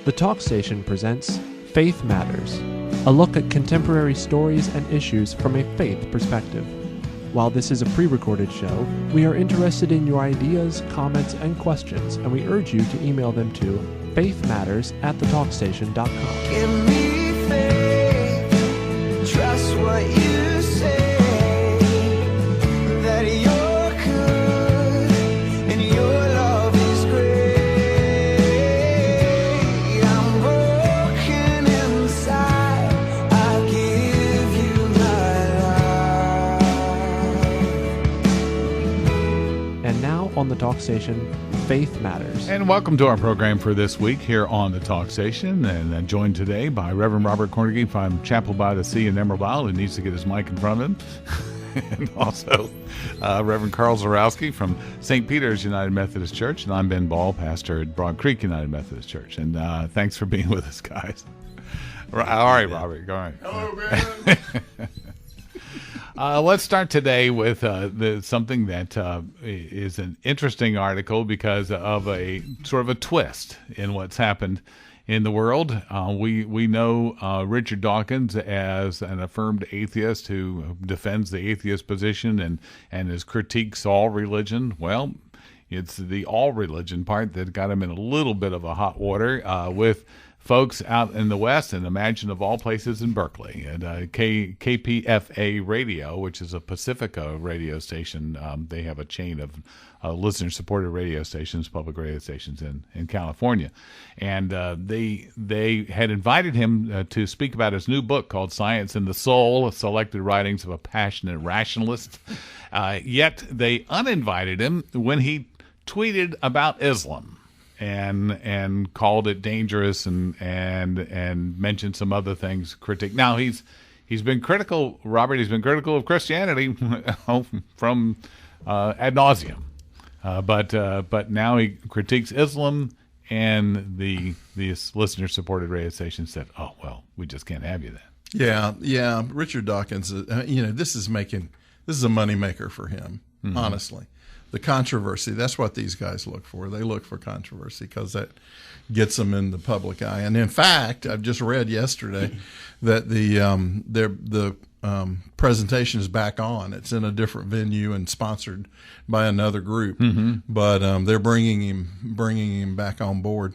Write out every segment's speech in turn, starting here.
The Talk Station presents Faith Matters, a look at contemporary stories and issues from a faith perspective. While this is a pre-recorded show, we are interested in your ideas, comments, and questions, and we urge you to email them to faithmatters@thetalkstation.com. Give me faith, trust what you say, that you're good and your love is great. I'm broken inside, I give you my life. And now on the Talk Station, Faith Matters. And welcome to our program for this week here on the Talk Station. And joined today by Reverend Robert Cornegie from Chapel by the Sea in Emerald Isle, who needs to get his mic in front of him. And also Reverend Carl Zarowski from St. Peter's United Methodist Church. And I'm Ben Ball, pastor at Broad Creek United Methodist Church. And thanks for being with us, guys. All right, Robert. All right. Hello, Ben. Let's start today with something that is an interesting article because of a sort of a twist in what's happened in the world. We know Richard Dawkins as an affirmed atheist who defends the atheist position and his critiques all religion. Well, it's the all religion part that got him in a little bit of a hot water with folks out in the West, and imagine of all places in Berkeley, and KPFA Radio, which is a Pacifica radio station. They have a chain of listener-supported radio stations, public radio stations in California, and they had invited him to speak about his new book called Science and the Soul, Selected Writings of a Passionate Rationalist. Yet they uninvited him when he tweeted about Islam. And called it dangerous and mentioned some other things. Now he's been critical, Robert. He's been critical of Christianity from ad nauseum, but now he critiques Islam, and the listener supported radio station said, "Oh well, we just can't have you then." Yeah. Richard Dawkins. This is a moneymaker for him. Mm-hmm. Honestly. The controversy—that's what these guys look for. They look for controversy because that gets them in the public eye. And in fact, I've just read yesterday that the presentation is back on. It's in a different venue and sponsored by another group. Mm-hmm. But they're bringing him back on board.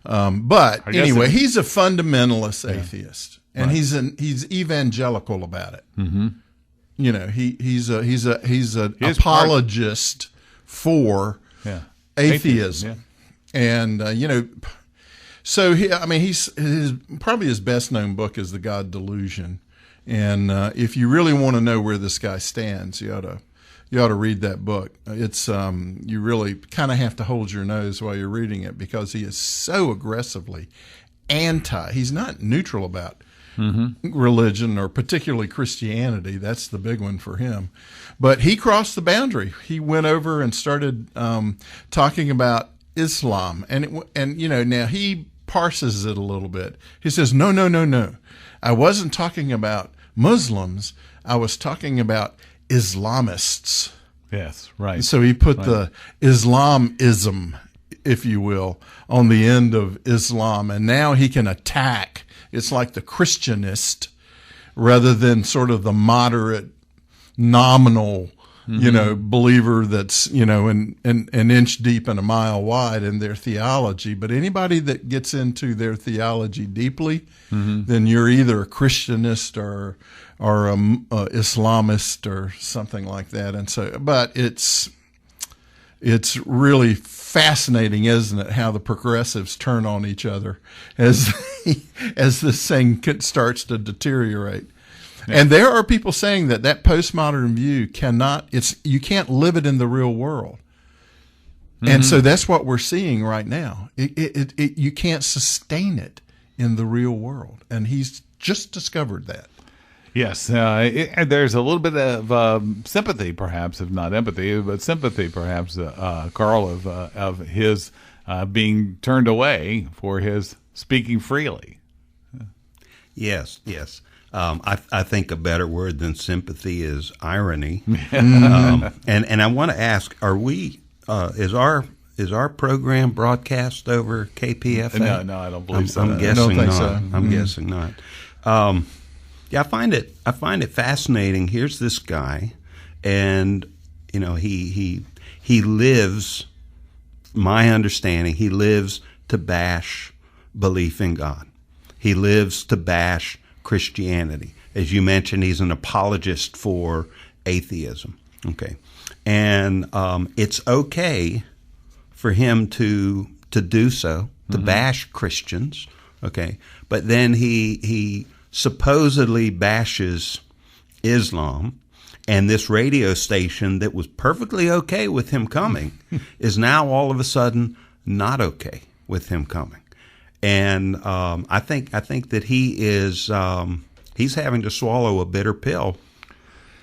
But anyway, he's a fundamentalist atheist, and right. He's evangelical about it. Mm-hmm. He's an apologist for atheism. And he's probably his best known book is The God Delusion. And if you really want to know where this guy stands, you ought to read that book. It's you really kind of have to hold your nose while you're reading it because he is so aggressively anti. He's not neutral about religion, or particularly Christianity. That's the big one for him. But he crossed the boundary. He went over and started talking about Islam. And now he parses it a little bit. He says, no. I wasn't talking about Muslims. I was talking about Islamists. Yes, right. So he put the Islamism, if you will, on the end of Islam. And now he can attack. It's like the Christianist rather than sort of the moderate, nominal, believer that's, an inch deep and a mile wide in their theology. But anybody that gets into their theology deeply, then you're either a Christianist or a Islamist or something like that. And so, but it's really fascinating, isn't it, how the progressives turn on each other as this thing starts to deteriorate. Yeah. And there are people saying that postmodern view you can't live it in the real world. Mm-hmm. And so that's what we're seeing right now. You can't sustain it in the real world. And he's just discovered that. Yes, there's a little bit of sympathy, perhaps, if not empathy, but sympathy, perhaps, Carl, of his being turned away for his speaking freely. Yes. I think a better word than sympathy is irony. And I want to ask: is our is our program broadcast over KPFA? No, I don't believe so. I'm guessing think not. so. I'm guessing not. Yeah, I find it fascinating. Here's this guy, and he lives. My understanding, he lives to bash belief in God. He lives to bash Christianity. As you mentioned, he's an apologist for atheism. Okay, and it's okay for him to do so, to bash Christians. Okay, but then he supposedly bashes Islam. And this radio station that was perfectly okay with him coming is now all of a sudden not okay with him coming. And I think that he is he's having to swallow a bitter pill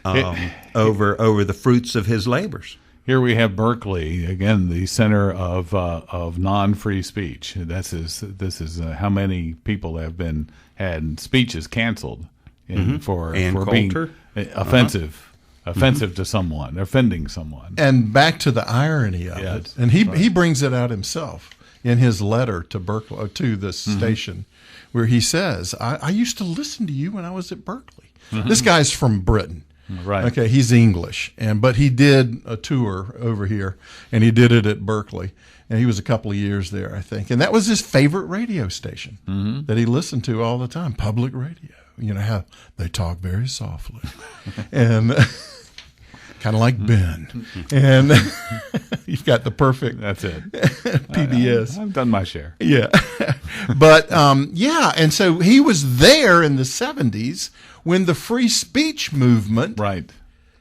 over the fruits of his labors. Here we have Berkeley again, the center of non-free speech. This is how many people have had speeches canceled for being offensive. Offensive to someone, offending someone. And back to the irony of it. And he brings it out himself in his letter to Berkeley, to this station, where he says, I used to listen to you when I was at Berkeley. This guy's from Britain. Right. Okay, he's English, but he did a tour over here, and he did it at Berkeley. And he was a couple of years there, I think. And that was his favorite radio station that he listened to all the time, public radio. You know how they talk very softly. And kind of like Ben. And you've got the perfect That's it. PBS. I've done my share. Yeah. But, and so he was there in the 70s when the free speech movement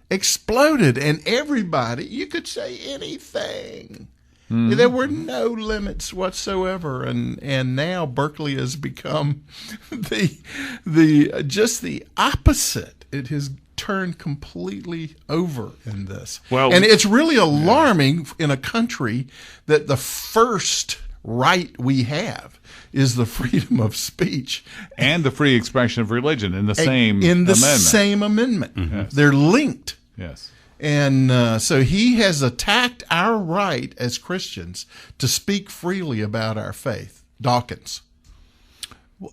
exploded. And everybody, you could say anything. There were no limits whatsoever, and now Berkeley has become just the opposite. It has turned completely over in this, and it's really alarming in a country that the first right we have is the freedom of speech and the free expression of religion in the same amendment. Yes. They're linked. Yes. And so he has attacked our right as Christians to speak freely about our faith. Dawkins.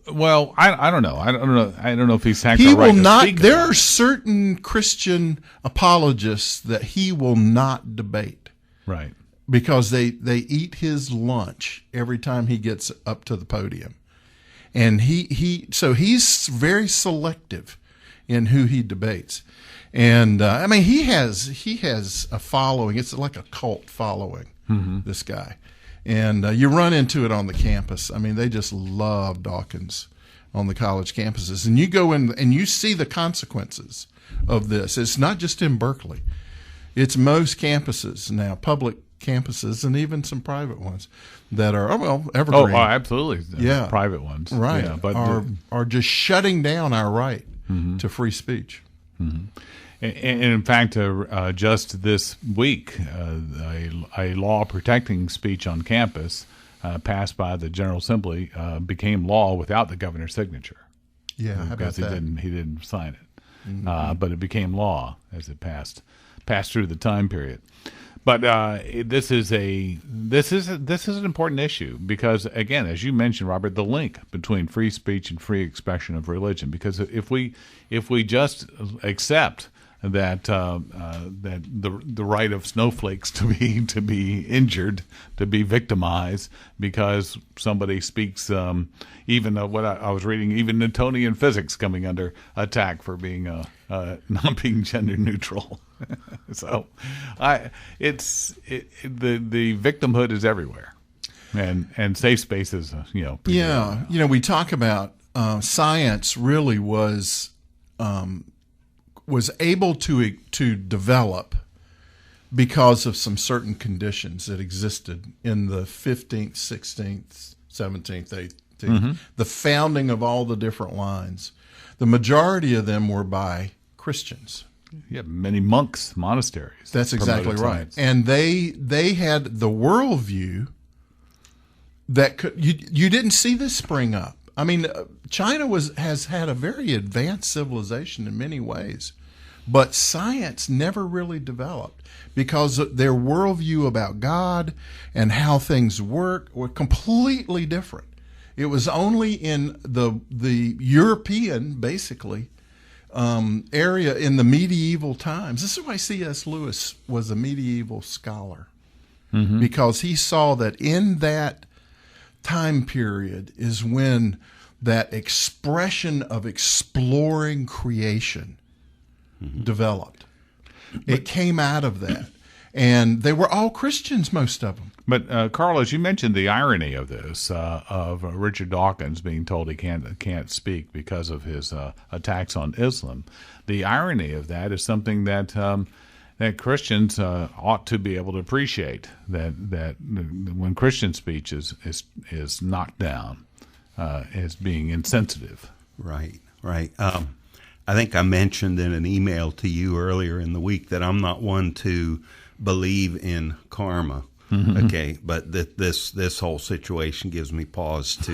Well, I don't know. I don't know if he's attacked He our right will to not. speak There about are it. certain Christian apologists that he will not debate Right. because they eat his lunch every time he gets up to the podium, and so he's very selective in who he debates. And he has a following. It's like a cult following. This guy, and you run into it on the campus. I mean, they just love Dawkins on the college campuses. And you go in and you see the consequences of this. It's not just in Berkeley; it's most campuses now, public campuses, and even some private ones that are evergreen. Oh, absolutely. Yeah, private ones. Right, Yeah, but are just shutting down our right to free speech. And in fact, just this week, a law protecting speech on campus passed by the General Assembly became law without the governor's signature. Yeah, how about because that? he didn't sign it, but it became law as it passed through the time period. But this is an important issue because, again, as you mentioned, Robert, the link between free speech and free expression of religion. Because if we just accept that the right of snowflakes to be injured, to be victimized because somebody speaks, even what I was reading, even Newtonian physics coming under attack for being not being gender neutral. So, the victimhood is everywhere, and safe spaces, Yeah, we talk about science really was able to develop because of some certain conditions that existed in the 15th, 16th, 17th, 18th, the founding of all the different lines. The majority of them were by Christians. Yeah, many monks, monasteries. That's exactly right. Science. And they had the worldview that you didn't see this spring up. I mean, China has had a very advanced civilization in many ways, But science never really developed because their worldview about God and how things work were completely different. It was only in the European, basically, area in the medieval times. This is why C.S. Lewis was a medieval scholar, because he saw that in that time period is when that expression of exploring creation developed. It came out of that. And they were all Christians, most of them. But Carl, as you mentioned, the irony of this, of Richard Dawkins being told he can't speak because of his attacks on Islam, the irony of that is something that that Christians ought to be able to appreciate. That when Christian speech is knocked down as being insensitive. Right. I think I mentioned in an email to you earlier in the week that I'm not one to believe in karma. Okay, but this whole situation gives me pause to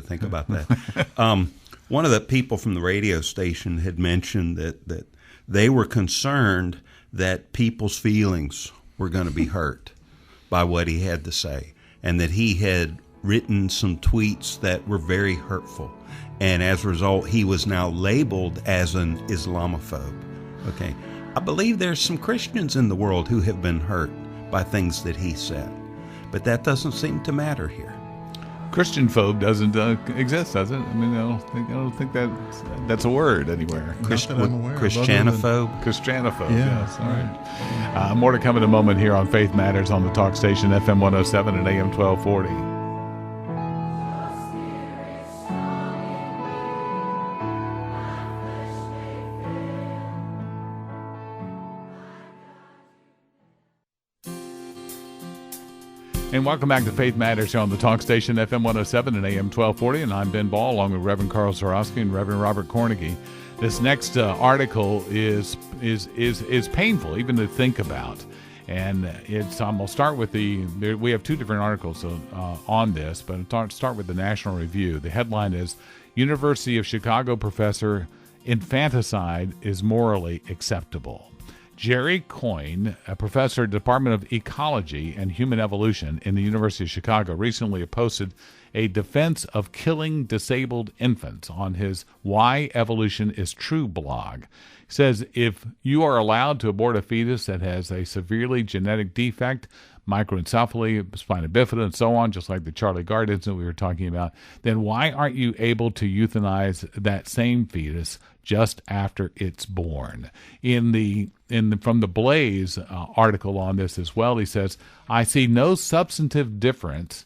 think about that. One of the people from the radio station had mentioned that they were concerned that people's feelings were going to be hurt by what he had to say, and that he had written some tweets that were very hurtful. And as a result, he was now labeled as an Islamophobe. Okay. I believe there's some Christians in the world who have been hurt by things that he said. But that doesn't seem to matter here. Christian phobe doesn't exist, does it? I mean, I don't think that's a word anywhere. Christianophobe? Christianophobe, yes. All right. More to come in a moment here on Faith Matters on the talk station, FM 107 and AM 1240. And welcome back to Faith Matters here on the talk station, FM 107 and AM 1240. And I'm Ben Ball, along with Reverend Carl Zarowski and Reverend Robert Cornegy. This next article is painful even to think about. And we'll start with we have two different articles on this, but I'll start with the National Review. The headline is, University of Chicago Professor, Infanticide is Morally Acceptable. Jerry Coyne, a professor at the Department of Ecology and Human Evolution in the University of Chicago, recently posted a defense of killing disabled infants on his Why Evolution is True blog. He says if you are allowed to abort a fetus that has a severely genetic defect, microencephaly, spina bifida, and so on, just like the Charlie Gardens that we were talking about, then why aren't you able to euthanize that same fetus just after it's born? From the Blaze article on this as well, he says, I see no substantive difference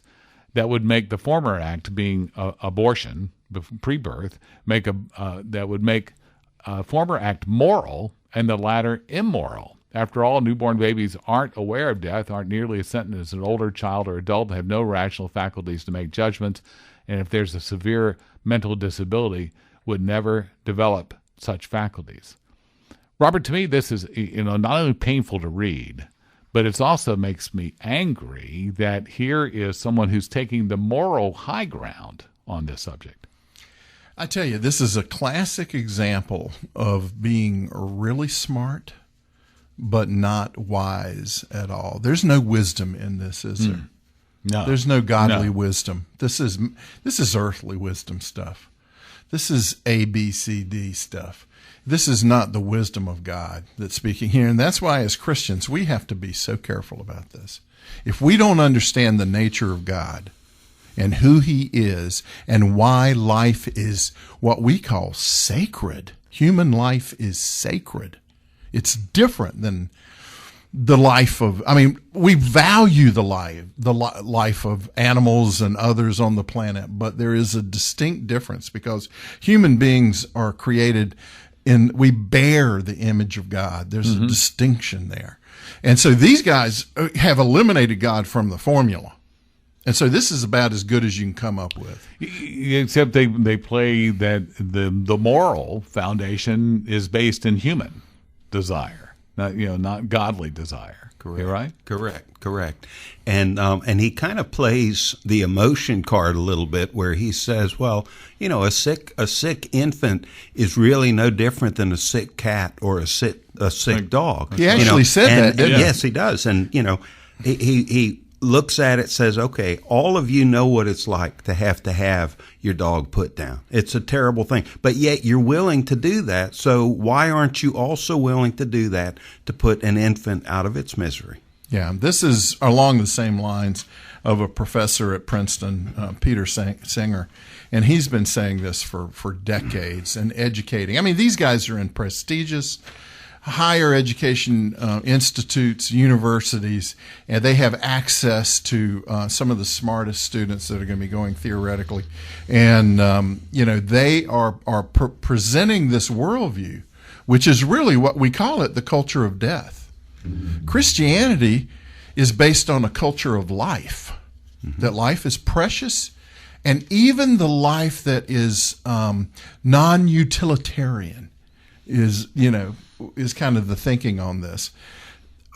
that would make the former act, being abortion, pre-birth, that would make former act moral and the latter immoral. After all, newborn babies aren't aware of death, aren't nearly as sentient as an older child or adult, have no rational faculties to make judgments, and if there's a severe mental disability, would never develop such faculties. Robert, to me, this is not only painful to read, but it also makes me angry that here is someone who's taking the moral high ground on this subject. I tell you, this is a classic example of being really smart, but not wise at all. There's no wisdom in this, is there? No. There's no godly wisdom. This is earthly wisdom stuff. This is ABCD stuff. This is not the wisdom of God that's speaking here. And that's why as Christians, we have to be so careful about this. If we don't understand the nature of God and who he is and why life is what we call sacred, human life is sacred. It's different than the life of, we value the life of animals and others on the planet, but there is a distinct difference because human beings are created we bear the image of God. There's a distinction there. And so these guys have eliminated God from the formula. And so this is about as good as you can come up with. Except they play that the moral foundation is based in human desire. not godly desire. Correct. You're right? Correct. And he kind of plays the emotion card a little bit, where he says, well, a sick infant is really no different than a sick cat or a sick dog. He actually said that, didn't he? Yes, he does. And he looks at it, says, okay, all of you know what it's like to have your dog put down. It's a terrible thing. But yet you're willing to do that. So why aren't you also willing to do that to put an infant out of its misery? Yeah, this is along the same lines of a professor at Princeton, Peter Singer, and he's been saying this for decades and educating. I mean, these guys are in prestigious higher education institutes, universities, and they have access to some of the smartest students that are going to be going theoretically. And, they are presenting this worldview, which is really what we call it, the culture of death. Christianity is based on a culture of life, that life is precious, and even the life that is non-utilitarian is kind of the thinking on this.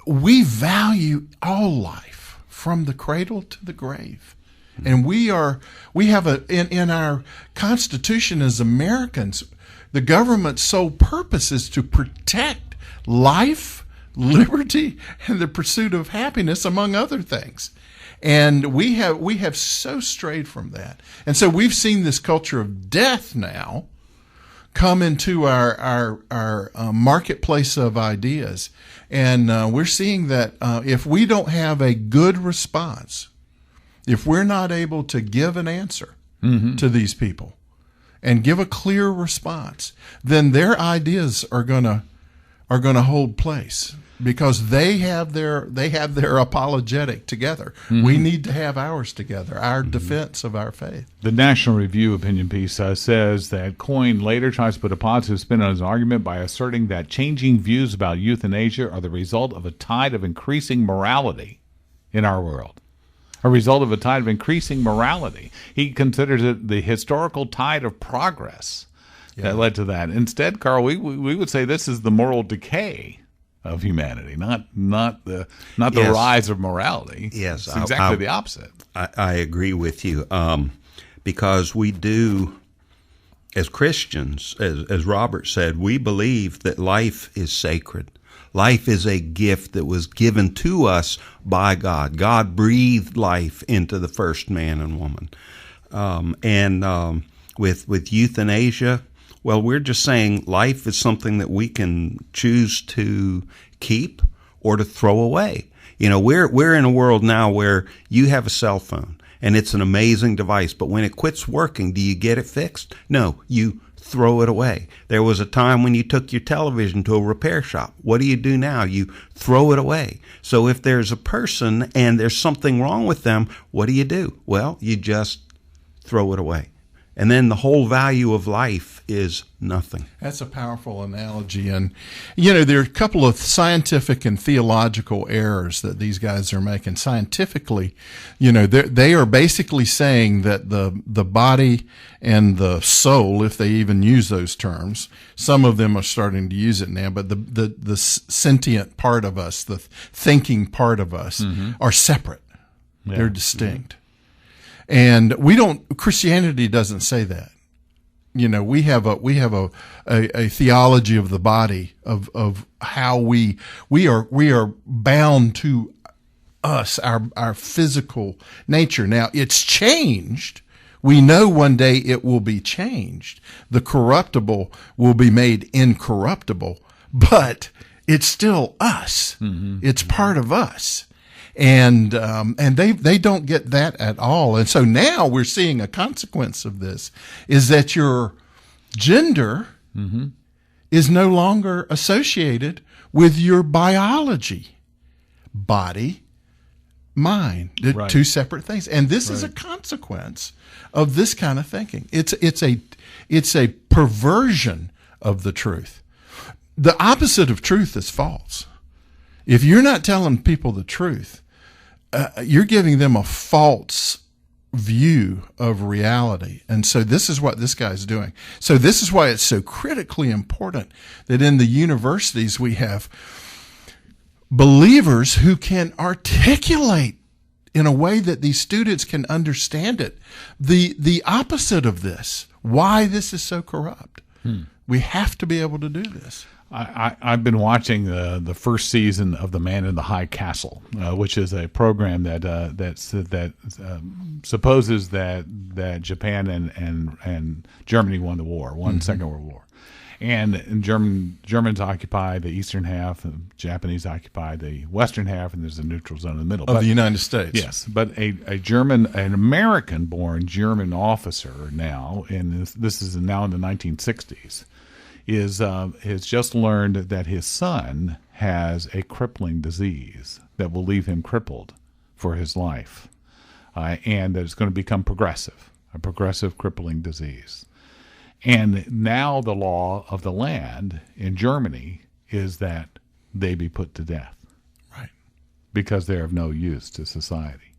We value all life from the cradle to the grave. And we have in our Constitution as Americans, the government's sole purpose is to protect life, liberty, and the pursuit of happiness, among other things. And we have so strayed from that. And so we've seen this culture of death now come into our marketplace of ideas. And we're seeing that if we don't have a good response, if we're not able to give an answer to these people and give a clear response, then their ideas are gonna hold place, because they have their apologetic together. We need to have ours together, our defense of our faith. The National Review opinion piece says that Coyne later tries to put a positive spin on his argument by asserting that changing views about euthanasia are the result of a tide of increasing morality in our world. A result of a tide of increasing morality. He considers it the historical tide of progress that led to that. Instead, Carl, we would say this is the moral decay of humanity, not the rise of morality. Yes, it's exactly the opposite. I agree with you, because we do, as Christians, as Robert said, we believe that life is sacred. Life is a gift that was given to us by God. God breathed life into the first man and woman. With euthanasia, well, we're just saying life is something that we can choose to keep or to throw away. We're in a world now where you have a cell phone and it's an amazing device, but when it quits working, do you get it fixed? No, you throw it away. There was a time when you took your television to a repair shop. What do you do now? You throw it away. So if there's a person and there's something wrong with them, what do? Well, you just throw it away. And then the whole value of life is nothing. That's a powerful analogy. And, there are a couple of scientific and theological errors that these guys are making. Scientifically, they are basically saying that the body and the soul, if they even use those terms, some of them are starting to use it now, but the sentient part of us, the thinking part of us, are separate. Yeah. They're distinct. And Christianity doesn't say that. We have a theology of the body of how we are bound to us, our physical nature. Now it's changed. We know one day it will be changed. The corruptible will be made incorruptible, but it's still us. It's part of us. And they don't get that at all. And so now we're seeing a consequence of this is that your gender is no longer associated with your biology, body, mind. They're two separate things. And this is a consequence of this kind of thinking. It's a perversion of the truth. The opposite of truth is false. If you're not telling people the truth, you're giving them a false view of reality. And so this is what this guy's doing. So this is why it's so critically important that in the universities we have believers who can articulate in a way that these students can understand it the opposite of this, why this is so corrupt. We have to be able to do this. I've been watching the first season of The Man in the High Castle, which is a program that supposes that Japan and Germany won the war, Second World War, and Germans occupy the eastern half, and Japanese occupy the western half, and there's a neutral zone in the middle Of the United States. Yes, but an American-born German officer now, and this is now in the 1960s. Has just learned that his son has a crippling disease that will leave him crippled for his life, and that it's going to become a progressive crippling disease. And now the law of the land in Germany is that they be put to death, Right. because they're of no use to society.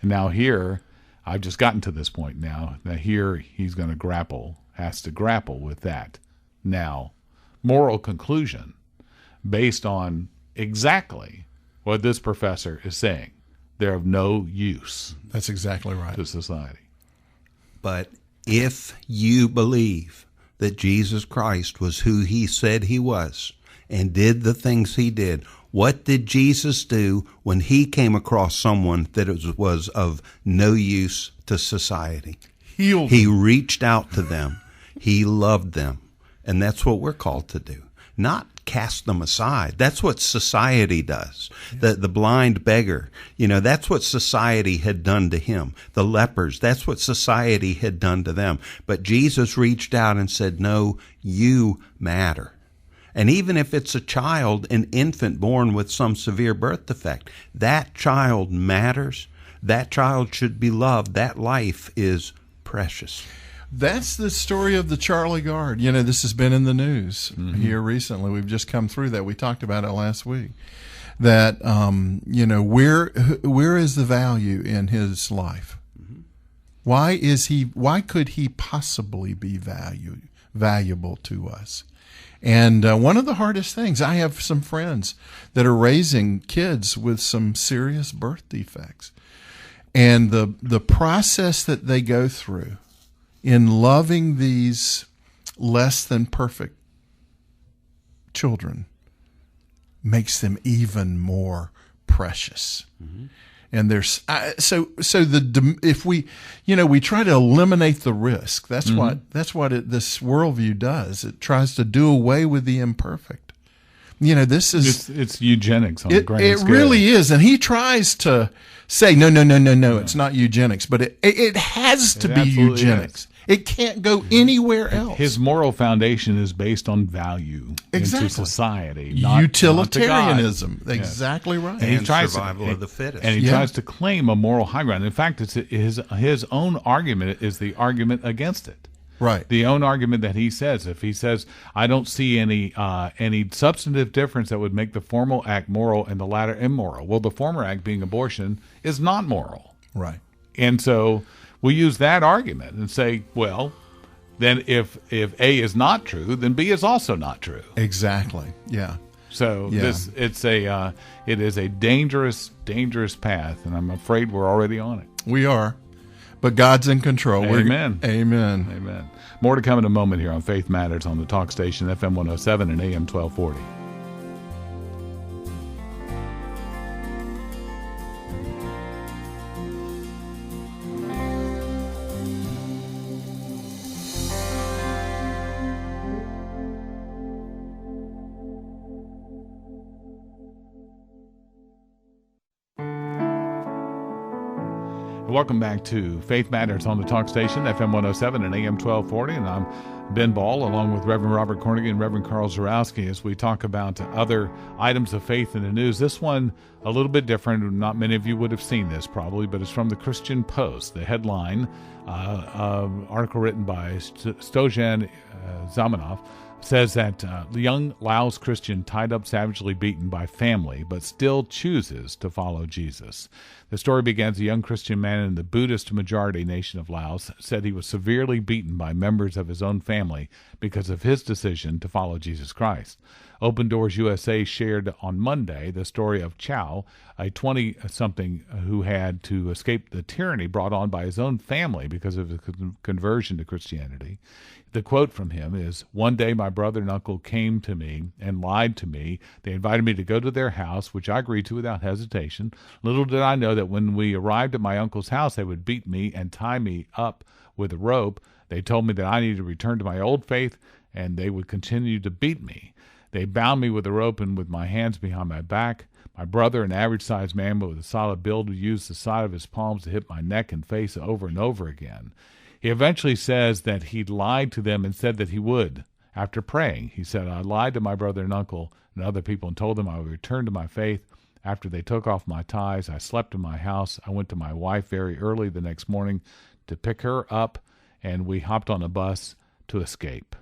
And now here, I've just gotten to this point now, that here he's going to has to grapple with that now moral conclusion based on exactly what this professor is saying. They're of no use That's exactly right. to society. But if you believe that Jesus Christ was who he said he was and did the things he did, what did Jesus do when he came across someone that was of no use to society? Healed. He reached out to them. He loved them. And that's what we're called to do, not cast them aside. That's what society does. The blind beggar, that's what society had done to him. The lepers, that's what society had done to them. But Jesus reached out and said, no, you matter. And even if it's a child, an infant born with some severe birth defect, that child matters. That child should be loved. That life is precious. That's the story of the Charlie Guard. This has been in the news here recently. We've just come through that. We talked about it last week. That, where is the value in his life? Why could he possibly be valuable to us? And one of the hardest things, I have some friends that are raising kids with some serious birth defects. And the process that they go through in loving these less than perfect children makes them even more precious. And there's if we try to eliminate the risk. That's what this worldview does. It tries to do away with the imperfect. This is it's eugenics on a grand it scale. really is, and he tries to say no, it's not eugenics, but it has to be absolutely eugenics. is. It can't go anywhere else. His moral foundation is based on value Exactly. into society, not Utilitarianism. not to God. Exactly right. And he And tries survival of the fittest. And he Yeah. tries to claim a moral high ground. In fact, it's his own argument is the argument against it. Right. The own argument that he says, if he says, I don't see any substantive difference that would make the former act moral and the latter immoral. Well, the former act, being abortion, is not moral. Right. And so we use that argument and say, well, then if A is not true, then B is also not true. Exactly. Yeah. So Yeah. it is a dangerous path, and I'm afraid we're already on it. We are. But God's in control. Amen. Amen. Amen. More to come in a moment here on Faith Matters on the talk station FM 107 and AM 1240. Welcome back to Faith Matters on the talk station, FM 107 and AM 1240. And I'm Ben Ball, along with Reverend Robert Cornigan and Reverend Carl Zarowski, as we talk about other items of faith in the news. This one, a little bit different. Not many of you would have seen this probably, but it's from the Christian Post. The headline, article written by Stojan Zamanov, says that the young Laos Christian tied up, savagely beaten by family, but still chooses to follow Jesus. The story begins: a young Christian man in the Buddhist majority nation of Laos said he was severely beaten by members of his own family because of his decision to follow Jesus Christ. Open Doors USA shared on Monday the story of Chow, a 20-something who had to escape the tyranny brought on by his own family because of his conversion to Christianity. The quote from him is, "One day my brother and uncle came to me and lied to me. They invited me to go to their house, which I agreed to without hesitation. Little did I know that when we arrived at my uncle's house, they would beat me and tie me up with a rope. They told me that I needed to return to my old faith, and they would continue to beat me. They bound me with a rope and with my hands behind my back. My brother, an average-sized man but with a solid build, used the side of his palms to hit my neck and face over and over again. He eventually says that he lied to them and said that he would. After praying, he said, I lied to my brother and uncle and other people and told them I would return to my faith. After they took off my ties, I slept in my house. I went to my wife very early the next morning to pick her up, and we hopped on a bus to escape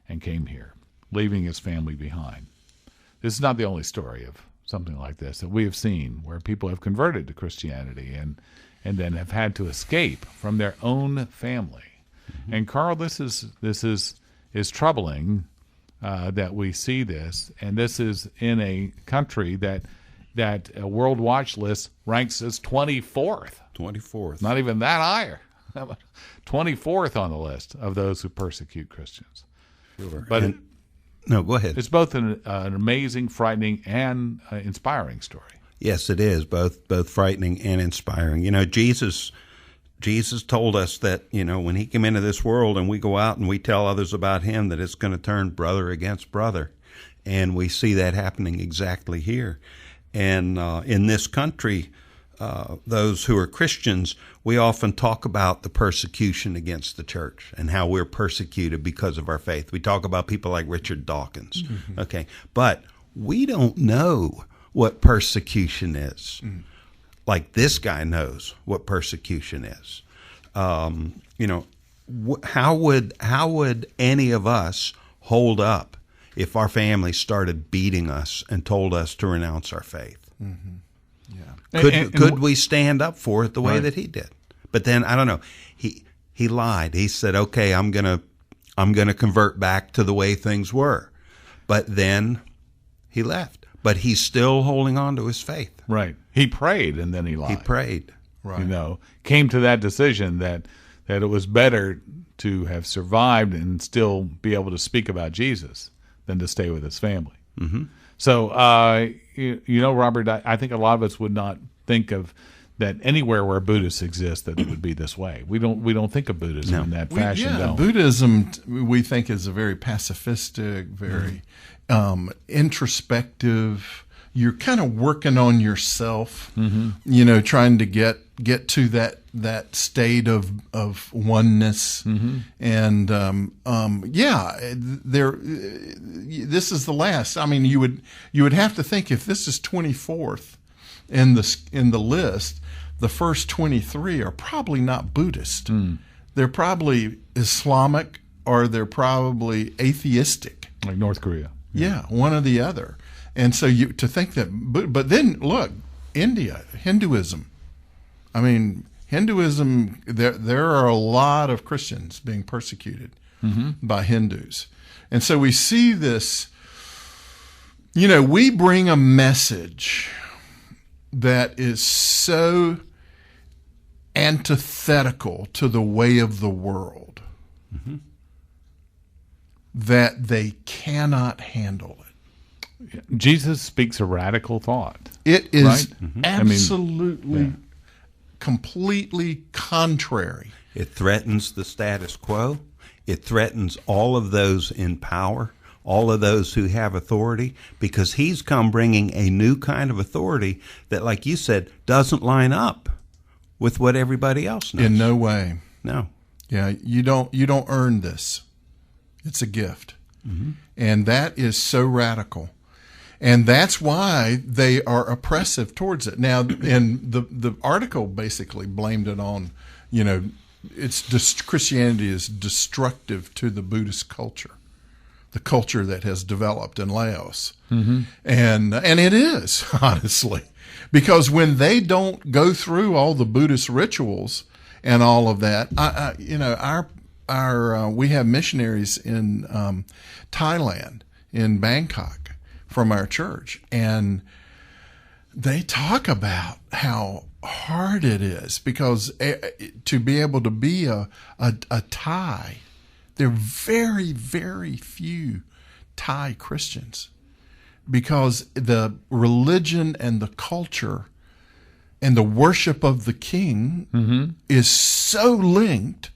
and came here, leaving his family behind." This is not the only story of something like this that we have seen where people have converted to Christianity and then have had to escape from their own family. Mm-hmm. And Carl, this is troubling that we see this, and this is in a country that a World Watch list ranks as 24th. 24th. Not even that higher. 24th on the list of those who persecute Christians. Sure. But no, go ahead. It's both an amazing, frightening, and inspiring story. Yes, it is both frightening and inspiring. You know, Jesus told us that, you know, when he came into this world and we go out and we tell others about him, that it's going to turn brother against brother. And we see that happening exactly here. And in this country, those who are Christians, we often talk about the persecution against the church and how we're persecuted because of our faith. We talk about people like Richard Dawkins. Mm-hmm. Okay. But we don't know what persecution is. Mm. Like this guy knows what persecution is. You know, how would any of us hold up if our family started beating us and told us to renounce our faith? Mm-hmm. Yeah. Could we stand up for it the way that he did? But then I don't know. He lied. He said, "Okay, I'm gonna convert back to the way things were," but then he left. But he's still holding on to his faith. Right. He prayed and then he lied. He prayed. Right. You know, came to that decision that it was better to have survived and still be able to speak about Jesus than to stay with his family. Mm-hmm. So, you know, Robert, I think a lot of us would not think of that anywhere where Buddhists exist that it would be this way. We don't think of Buddhism in that fashion. Buddhism we think is a very pacifistic, very introspective. You're kind of working on yourself, you know, trying to get to that state of oneness, and this is the last. I mean, you would have to think if this is 24th in the list, the first 23 are probably not Buddhist. They're probably Islamic or they're probably atheistic, like North Korea. Yeah, one or the other. And so to think that, but then look, India, Hinduism. I mean, Hinduism, there are a lot of Christians being persecuted by Hindus. And so we see this, you know, we bring a message that is so antithetical to the way of the world that they cannot handle it. Jesus speaks a radical thought. It is right? absolutely, completely contrary. It threatens the status quo. It threatens all of those in power, all of those who have authority, because he's come bringing a new kind of authority that, like you said, doesn't line up with what everybody else knows. In no way. No. Yeah, you don't earn this. It's a gift. And that is so radical. And that's why they are oppressive towards it. Now, and the article basically blamed it on, you know, Christianity is destructive to the Buddhist culture, the culture that has developed in Laos. And it is, honestly, because when they don't go through all the Buddhist rituals and all of that, you know, we have missionaries in Thailand, in Bangkok, from our church, and they talk about how hard it is because to be able to be a Thai, there are very, very few Thai Christians because the religion and the culture and the worship of the king is so linked.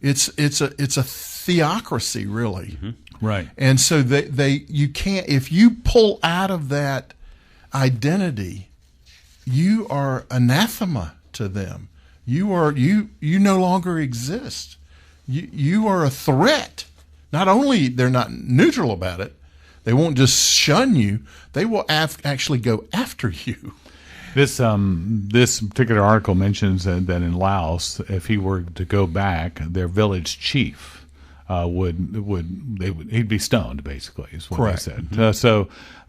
It's a theocracy, really. Right. And so you can't, if you pull out of that identity, you are anathema to them. You no longer exist. You are a threat. Not only they're not neutral about it, they won't just shun you, they will actually go after you. This particular article mentions that in Laos, if he were to go back, their village chief he'd be stoned, basically, is what Correct. they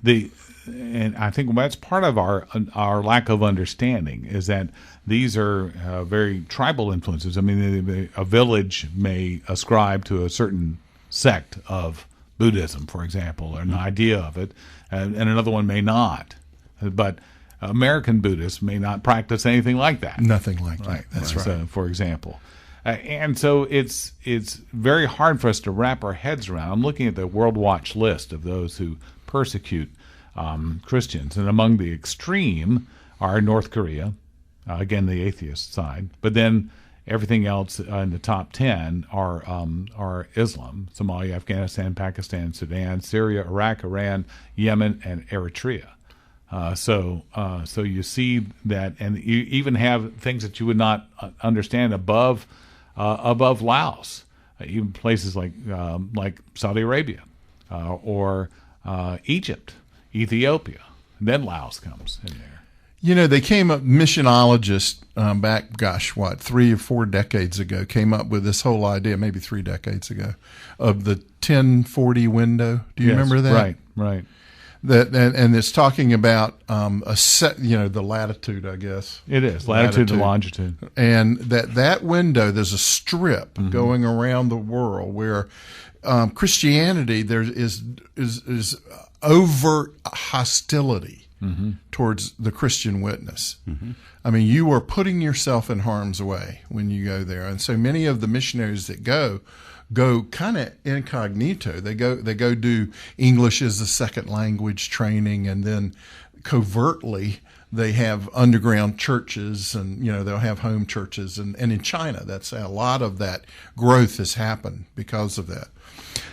said. And I think that's part of our lack of understanding is that these are very tribal influences. I mean, a village may ascribe to a certain sect of Buddhism, for example, or an idea of it, and another one may not. But American Buddhists may not practice anything like that. Nothing like that. That's right. So, for example. And so it's very hard for us to wrap our heads around. I'm looking at the World Watch list of those who persecute Christians, and among the extreme are North Korea, again the atheist side, but then everything else in the top 10 are Islam: Somalia, Afghanistan, Pakistan, Sudan, Syria, Iraq, Iran, Yemen, and Eritrea. So you see that, and you even have things that you would not understand above Laos, even places like Saudi Arabia or Egypt, Ethiopia. And then Laos comes in there. You know, they came up, missionologists back, 3 or 4 decades ago, came up with this whole idea, maybe 3 decades ago, of the 1040 window. Do you remember that? Right. That and it's talking about a set, the latitude, I guess. It is latitude and longitude, and that window. There's a strip going around the world where Christianity there is overt hostility towards the Christian witness. I mean, you are putting yourself in harm's way when you go there, and so many of the missionaries that go kind of incognito. They go do English as a second language training, and then covertly they have underground churches, and they'll have home churches, and in China that's a lot of that growth has happened because of that.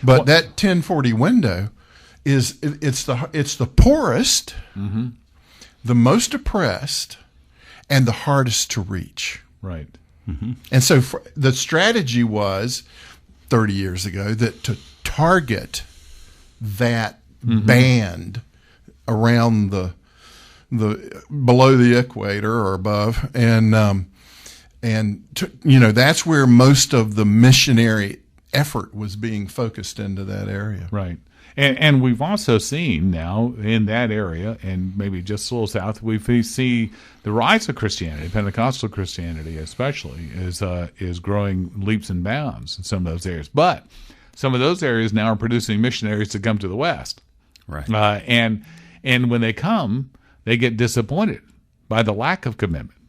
But that 1040 window it's the poorest, the most oppressed, and the hardest to reach. Right. And so the strategy was 30 years ago that to target that band around the below the equator or above, and that's where most of the missionary effort was being focused into that area. Right. And we've also seen now in that area, and maybe just a little south, we see the rise of Christianity, Pentecostal Christianity especially, is growing leaps and bounds in some of those areas. But some of those areas now are producing missionaries to come to the West. Right. And when they come, they get disappointed by the lack of commitment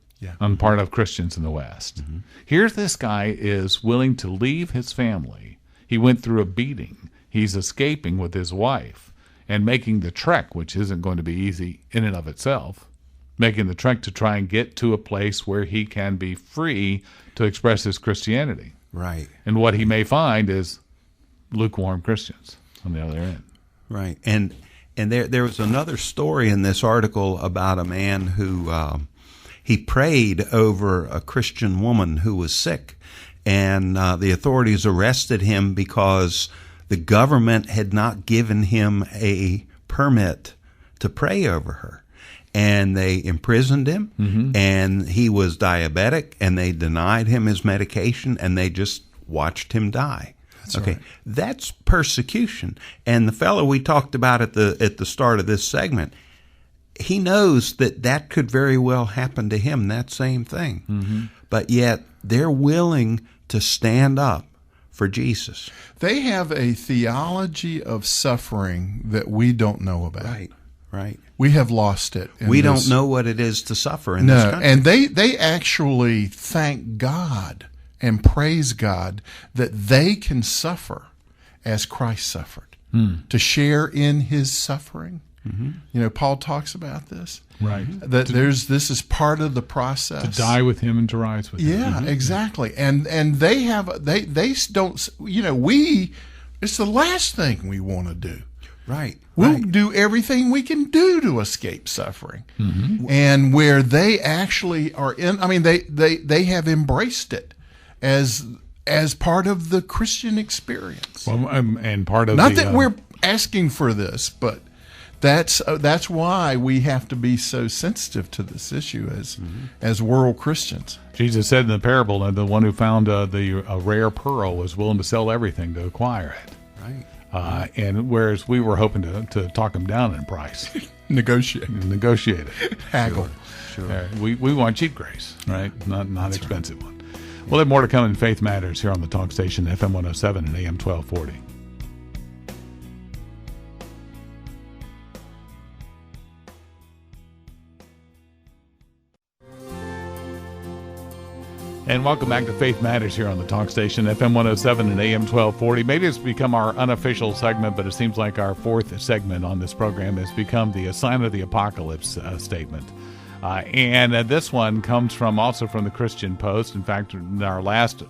on part of Christians in the West. Here's this guy is willing to leave his family. He went through a beating. He's escaping with his wife and making the trek, which isn't going to be easy in and of itself, making the trek to try and get to a place where he can be free to express his Christianity. Right. And what he may find is lukewarm Christians on the other end. Right. And there was another story in this article about a man who he prayed over a Christian woman who was sick, and the authorities arrested him because the government had not given him a permit to pray over her. And they imprisoned him, and he was diabetic, and they denied him his medication, and they just watched him die. Right. That's persecution. And the fellow we talked about at the start of this segment, he knows that could very well happen to him, that same thing. But yet they're willing to stand up for Jesus. They have a theology of suffering that we don't know about. Right. We have lost it. We don't know what it is to suffer in this country. And they actually thank God and praise God that they can suffer as Christ suffered, to share in his suffering. Paul talks about this. Right. That this is part of the process. To die with him and to rise with him. Yeah, exactly. And they don't, it's the last thing we want to do. Right. We'll do everything we can do to escape suffering. And where they actually are they have embraced it as part of the Christian experience. Well, and part of Not that we're asking for this, but that's why we have to be so sensitive to this issue as world Christians. Jesus said in the parable that the one who found a rare pearl was willing to sell everything to acquire it. Right. And whereas we were hoping to talk them down in price, Negotiate it, haggle. Sure. We want cheap grace, right? Not expensive one. We'll have more to come in Faith Matters here on the Talk Station, FM 107 and AM 1240. And welcome back to Faith Matters here on the Talk Station, FM 107 and AM 1240. Maybe it's become our unofficial segment, but it seems like our fourth segment on this program has become the Sign of the Apocalypse statement. And this one comes also from the Christian Post. In fact, in our last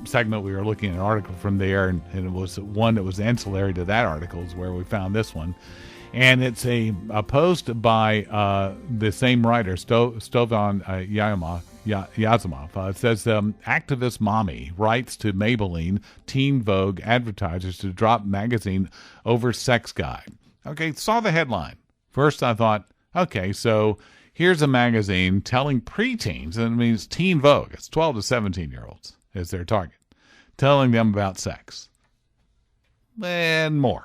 segment, we were looking at an article from there, and it was one that was ancillary to that article is where we found this one. And it's a post by the same writer, Stovan Yazimov. It says, activist mommy writes to Maybelline, Teen Vogue, Advertisers to drop magazine over sex guide. Okay, saw the headline. First I thought, okay, so here's a magazine telling preteens, and it means Teen Vogue, it's 12 to 17-year-olds is their target, telling them about sex. And more.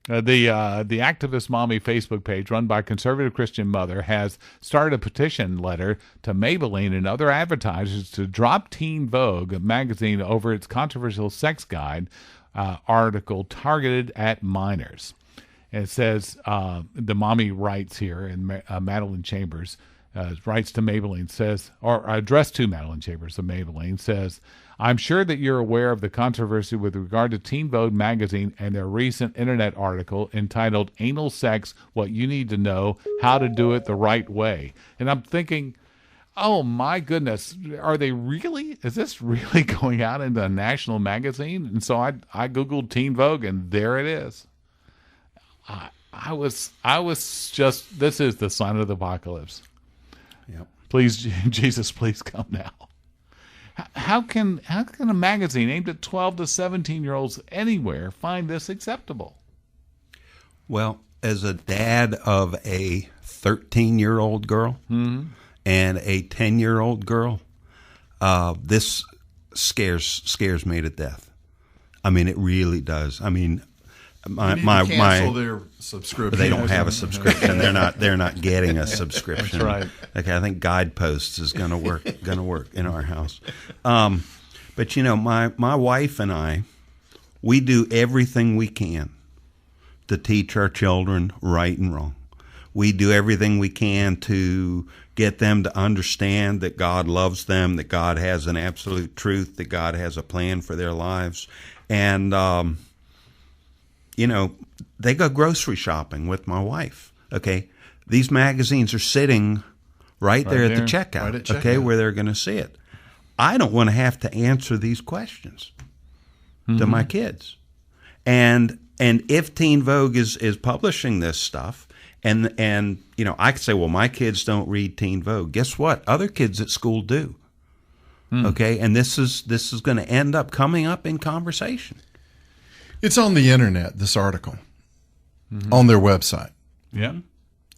The Activist Mommy Facebook page, run by conservative Christian mother, has started a petition letter to Maybelline and other advertisers to drop Teen Vogue magazine over its controversial sex guide article targeted at minors. And it says, the mommy writes here, and Madeline Chambers writes to Maybelline, says, or addressed to Madeline Chambers of Maybelline, says, I'm sure that you're aware of the controversy with regard to Teen Vogue magazine and their recent internet article entitled Anal Sex, What You Need to Know, How to Do It the Right Way. And I'm thinking, oh my goodness, are they really? Is this really going out into a national magazine? And so I Googled Teen Vogue, and there it is. I was just, this is the sign of the apocalypse. Yep. Please, Jesus, please come now. How can a magazine aimed at 12 to 17-year-olds anywhere find this acceptable? Well, as a dad of a 13-year-old girl and a 10-year-old girl, this scares me to death. I mean, it really does. I mean, cancel their subscription. They don't have a subscription. They're not getting a subscription. That's right. Okay, I think Guideposts is going to work in our house. But my wife and I, we do everything we can to teach our children right and wrong. We do everything we can to get them to understand that God loves them, that God has an absolute truth, that God has a plan for their lives, and they go grocery shopping with my wife. Okay, these magazines are sitting right there at the checkout. Right at checkout. Okay, where they're going to see it. I don't want to have to answer these questions to my kids. And if Teen Vogue is publishing this stuff, and I could say, well, my kids don't read Teen Vogue. Guess what? Other kids at school do. Okay, and this is going to end up coming up in conversation. It's on the internet, this article, on their website. Yeah.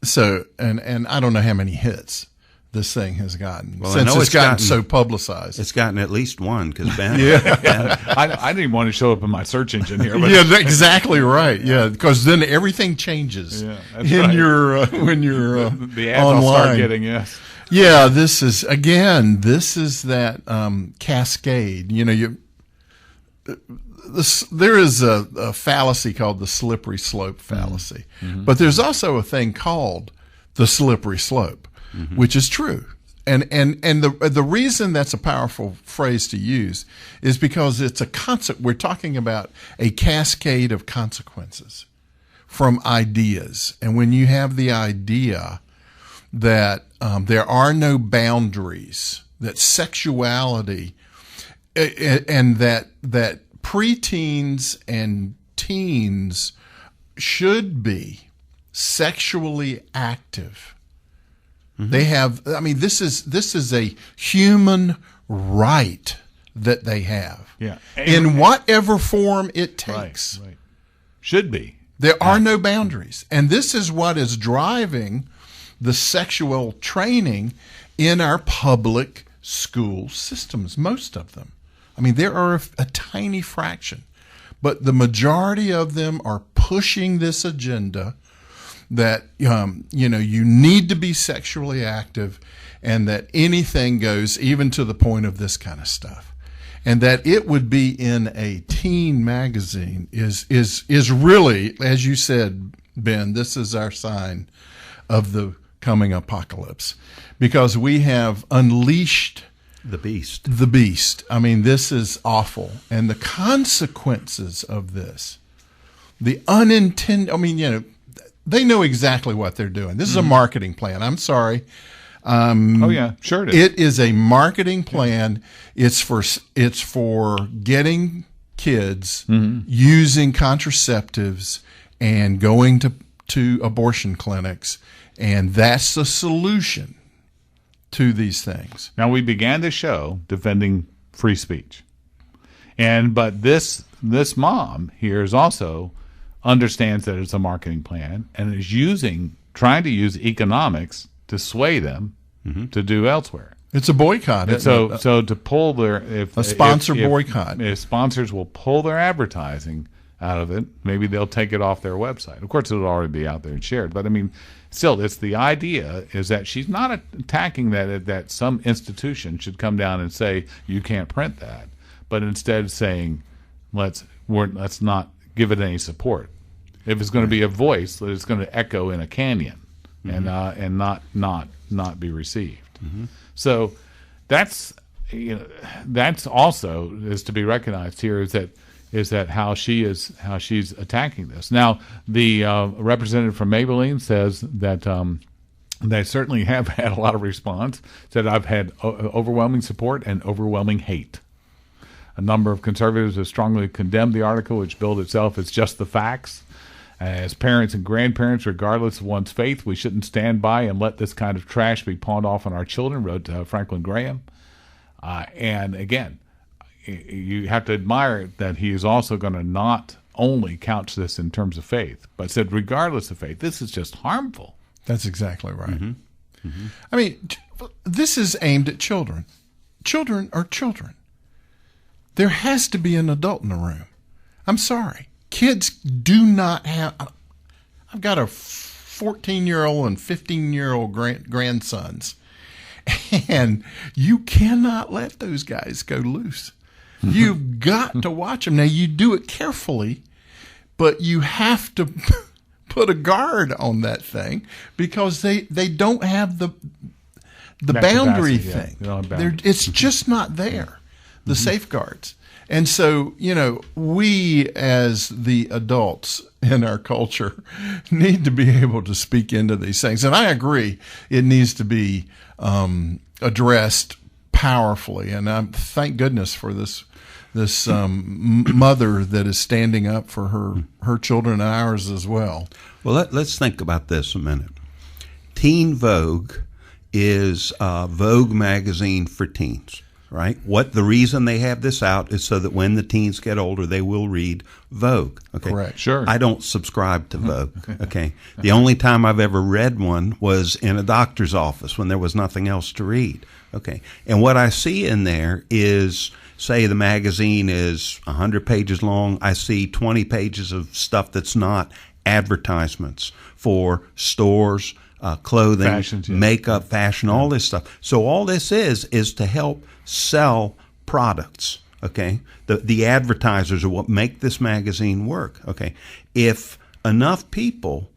So, and I don't know how many hits this thing has gotten Well, since I know it's gotten so publicized. It's gotten at least one because Ben. I didn't even want to show up in my search engine here. But Yeah, exactly right. Yeah, because then everything changes Yeah, that's in right. your when you're the ads online. I'll start getting, yes. Yeah, this is that cascade. there is a fallacy called the slippery slope fallacy, but there's also a thing called the slippery slope, which is true. And the reason that's a powerful phrase to use is because it's we're talking about a cascade of consequences from ideas. And when you have the idea that there are no boundaries, that sexuality and that preteens and teens should be sexually active. They have, this is a human right that they have. Yeah. In whatever form it takes. Right. Should be. There are no boundaries. And this is what is driving the sexual training in our public school systems, most of them. There are a tiny fraction, but the majority of them are pushing this agenda that you need to be sexually active, and that anything goes, even to the point of this kind of stuff, and that it would be in a teen magazine is really, as you said, Ben, this is our sign of the coming apocalypse, because we have unleashed the beast. This is awful, and the consequences of this, the unintended. They know exactly what they're doing. This is a marketing plan. I'm sorry. Oh yeah, sure it is. It is a marketing plan. It's for getting kids using contraceptives and going to abortion clinics, and that's the solution to these things. Now, we began the show defending free speech, but this mom here is also understands that it's a marketing plan and is trying to use economics to sway them to do elsewhere. It's a boycott. So to pull a sponsor boycott. If sponsors will pull their advertising out of it, maybe they'll take it off their website. Of course, it'll already be out there and shared. But still, it's the idea is that she's not attacking that some institution should come down and say you can't print that, but instead saying let's not give it any support. If it's going to be a voice, it's going to echo in a canyon and not be received. So that's also is to be recognized here is that how she's attacking this. Now the representative from Maybelline says that they certainly have had a lot of response. Said I've had overwhelming support and overwhelming hate. A number of conservatives have strongly condemned the article, which billed itself as just the facts. As parents and grandparents, regardless of one's faith, we shouldn't stand by and let this kind of trash be pawned off on our children, wrote Franklin Graham. And again, you have to admire that he is also going to not only couch this in terms of faith, but said regardless of faith, this is just harmful. That's exactly right. This is aimed at children. Children are children. There has to be an adult in the room. I'm sorry. Kids do not have... I've got a 14-year-old and 15-year-old grandsons, and you cannot let those guys go loose. You've got to watch them. Now, you do it carefully, but you have to put a guard on that thing because they don't have the boundary thing. It's just not there, the safeguards. And so, we as the adults in our culture need to be able to speak into these things. And I agree, it needs to be addressed powerfully. And thank goodness for this mother that is standing up for her children and ours as well. Well, let's think about this a minute. Teen Vogue is Vogue magazine for teens. Right? The reason they have this out is so that when the teens get older, they will read Vogue. Okay. Correct. Sure. I don't subscribe to Vogue. Okay. The only time I've ever read one was in a doctor's office when there was nothing else to read. Okay. And what I see in there is, say the magazine is 100 pages long. I see 20 pages of stuff that's not advertisements for stores, clothing, Fashions, yeah. makeup, fashion, all this stuff. So all this is to help sell products. Okay, the advertisers are what make this magazine work. Okay, if enough people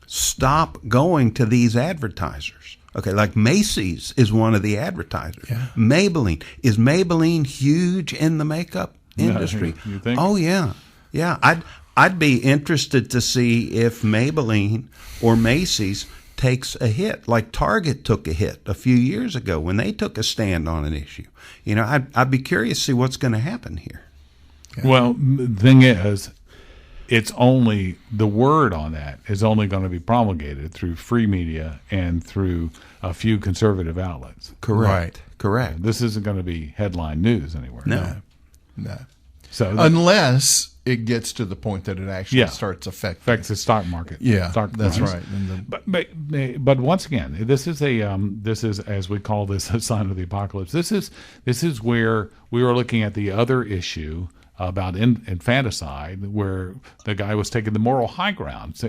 stop going to these advertisers, okay, like Macy's is one of the advertisers. Yeah. Maybelline, is Maybelline huge in the makeup industry? You think? Oh yeah, yeah. I'd be interested to see if Maybelline or Macy's takes a hit, like Target took a hit a few years ago when they took a stand on an issue. You know, I'd be curious to see what's going to happen here. Well, the thing is, it's only the word on that is only going to be promulgated through free media and through a few conservative outlets. Correct. Correct. This isn't going to be headline news anywhere. No. So Unless it gets to the point that it actually starts affecting. affects the stock market. Yeah, stock that's price. right. And But once again, this is as we call this a sign of the apocalypse. This is where we were looking at the other issue about infanticide, where the guy was taking the moral high ground,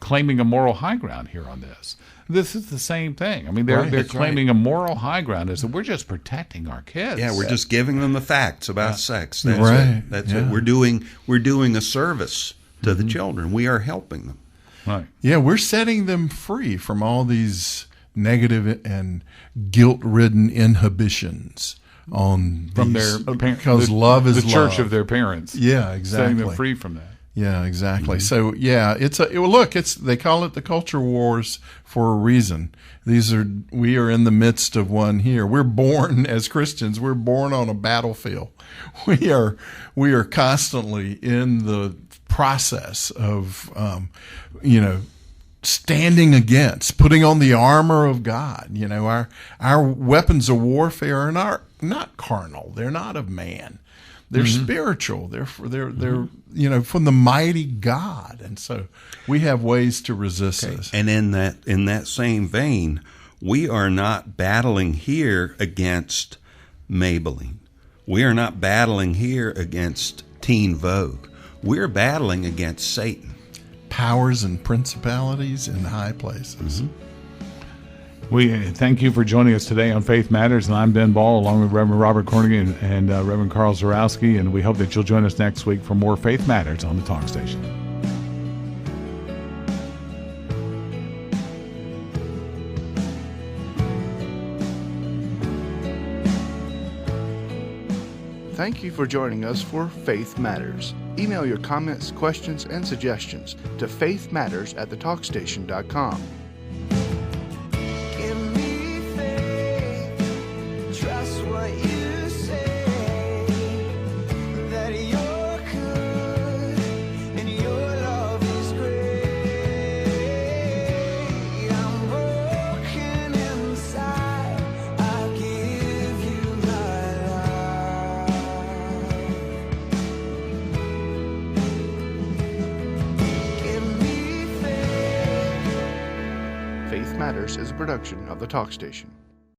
claiming a moral high ground here on this. This is the same thing. I mean, they're claiming a moral high ground is that we're just protecting our kids. Yeah, we're just giving them the facts about sex. That's Right. it. That's Yeah. it. We're doing a service to the children. We are helping them. Right. yeah, we're setting them free from all these negative and guilt-ridden inhibitions on From these, their because love is the church love. of their parents. Yeah, exactly. Setting them free from that. Yeah, exactly. So yeah, they call it the culture wars for a reason. We are in the midst of one here. We're born as Christians. We're born on a battlefield. We are constantly in the process of, standing against, putting on the armor of God. You know, our weapons of warfare are not carnal. They're not of man. They're spiritual. They're from the mighty God, and so we have ways to resist this. And in that same vein, we are not battling here against Maybelline. We are not battling here against Teen Vogue. We're battling against Satan. Powers and principalities in high places. We thank you for joining us today on Faith Matters, and I'm Ben Ball, along with Reverend Robert Cornigan and Reverend Carl Zarowski, and we hope that you'll join us next week for more Faith Matters on the Talk Station. Thank you for joining us for Faith Matters. Email your comments, questions, and suggestions to faithmatters@thetalkstation.com. Give me faith, trust what you say, that you're good and your love is great. I'm broken inside, I give you my life. Give me faith. Faith Matters is a production of the Talk Station.